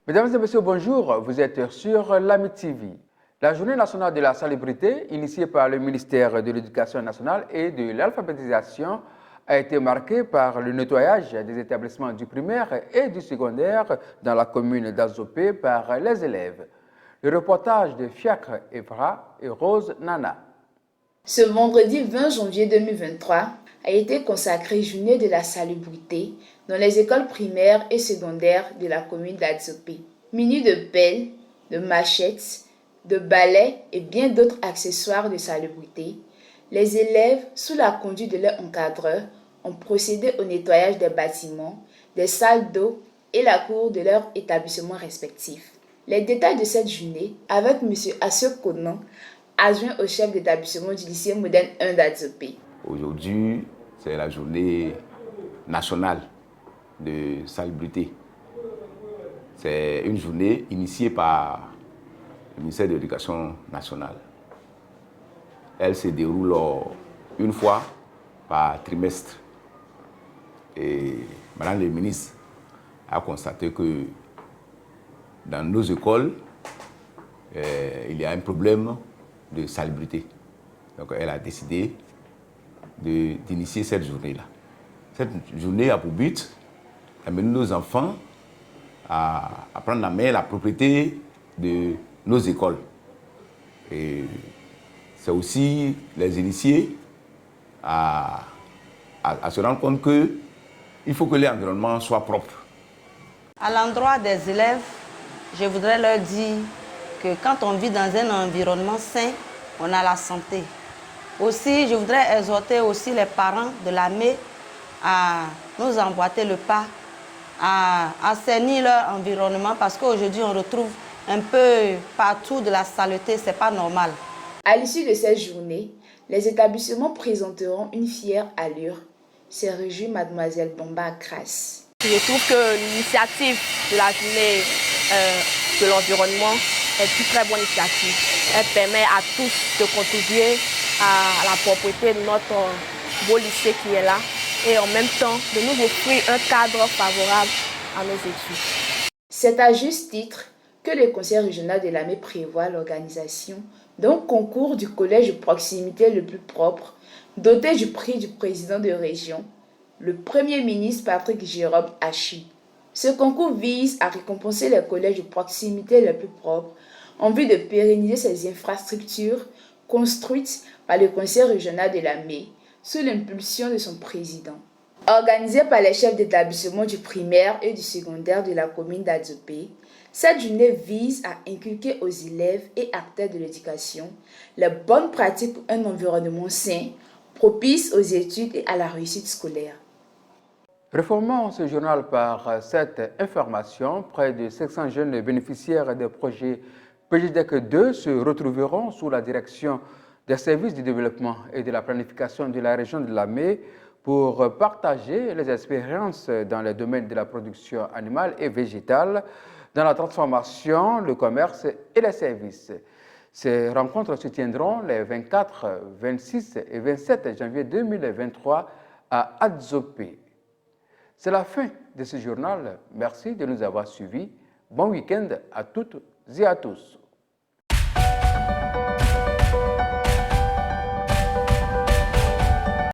Mesdames et messieurs, bonjour. Vous êtes sur l'AMI TV. La Journée nationale de la salubrité, initiée par le ministère de l'Éducation nationale et de l'alphabétisation, a été marquée par le nettoyage des établissements du primaire et du secondaire dans la commune d'Azopé par les élèves. Le reportage de Fiacre Evra et Rose Nana. Ce vendredi 20 janvier 2023 a été consacré Journée de la salubrité dans les écoles primaires et secondaires de la commune d'Azopé. Munis de pelles, de machettes, de balais et bien d'autres accessoires de salubrité, les élèves, sous la conduite de leur encadreur, ont procédé au nettoyage des bâtiments, des salles d'eau et la cour de leurs établissements respectifs. Les détails de cette journée avec M. Assio Konan, adjoint au chef d'établissement du lycée moderne 1 d'Azopé. Aujourd'hui, c'est la journée nationale de salubrité. C'est une journée initiée par le ministère de l'Éducation nationale. Elle se déroule une fois par trimestre. Et Madame le ministre a constaté que dans nos écoles, il y a un problème de salubrité. Donc elle a décidé d'initier cette journée-là. Cette journée a pour but d'amener nos enfants à prendre en main la propriété de nos écoles. Et c'est aussi les initier à se rendre compte qu'il faut que l'environnement soit propre. À l'endroit des élèves, je voudrais leur dire que quand on vit dans un environnement sain, on a la santé. Aussi, je voudrais exhorter aussi les parents de l'AME à nous emboîter le pas, à assainir leur environnement parce qu'aujourd'hui, on retrouve un peu partout de la saleté, c'est pas normal. À l'issue de cette journée, les établissements présenteront une fière allure. C'est réjoui Mademoiselle Bomba Crasse. Je trouve que l'initiative de la journée de l'environnement est une très bonne initiative. Elle permet à tous de contribuer à la propreté de notre beau lycée qui est là et en même temps de nous offrir un cadre favorable à nos études. C'est à juste titre que le conseil régional de l'AME prévoit l'organisation d'un concours du collège de proximité le plus propre, doté du prix du président de région, le Premier ministre Patrick Jérôme Hachi. Ce concours vise à récompenser les collèges de proximité les plus propres en vue de pérenniser ces infrastructures construites par le conseil régional de l'AME sous l'impulsion de son président. Organisée par les chefs d'établissement du primaire et du secondaire de la commune d'Azopé, cette journée vise à inculquer aux élèves et acteurs de l'éducation les bonnes pratiques pour un environnement sain, propice aux études et à la réussite scolaire. Reformons ce journal par cette information. Près de 500 jeunes bénéficiaires des projets PGDEC 2 se retrouveront sous la direction des services du développement et de la planification de la région de l'AME pour partager les expériences dans les domaines de la production animale et végétale, dans la transformation, le commerce et les services. Ces rencontres se tiendront les 24, 26 et 27 janvier 2023 à Azopé. C'est la fin de ce journal. Merci de nous avoir suivis. Bon week-end à toutes et à tous.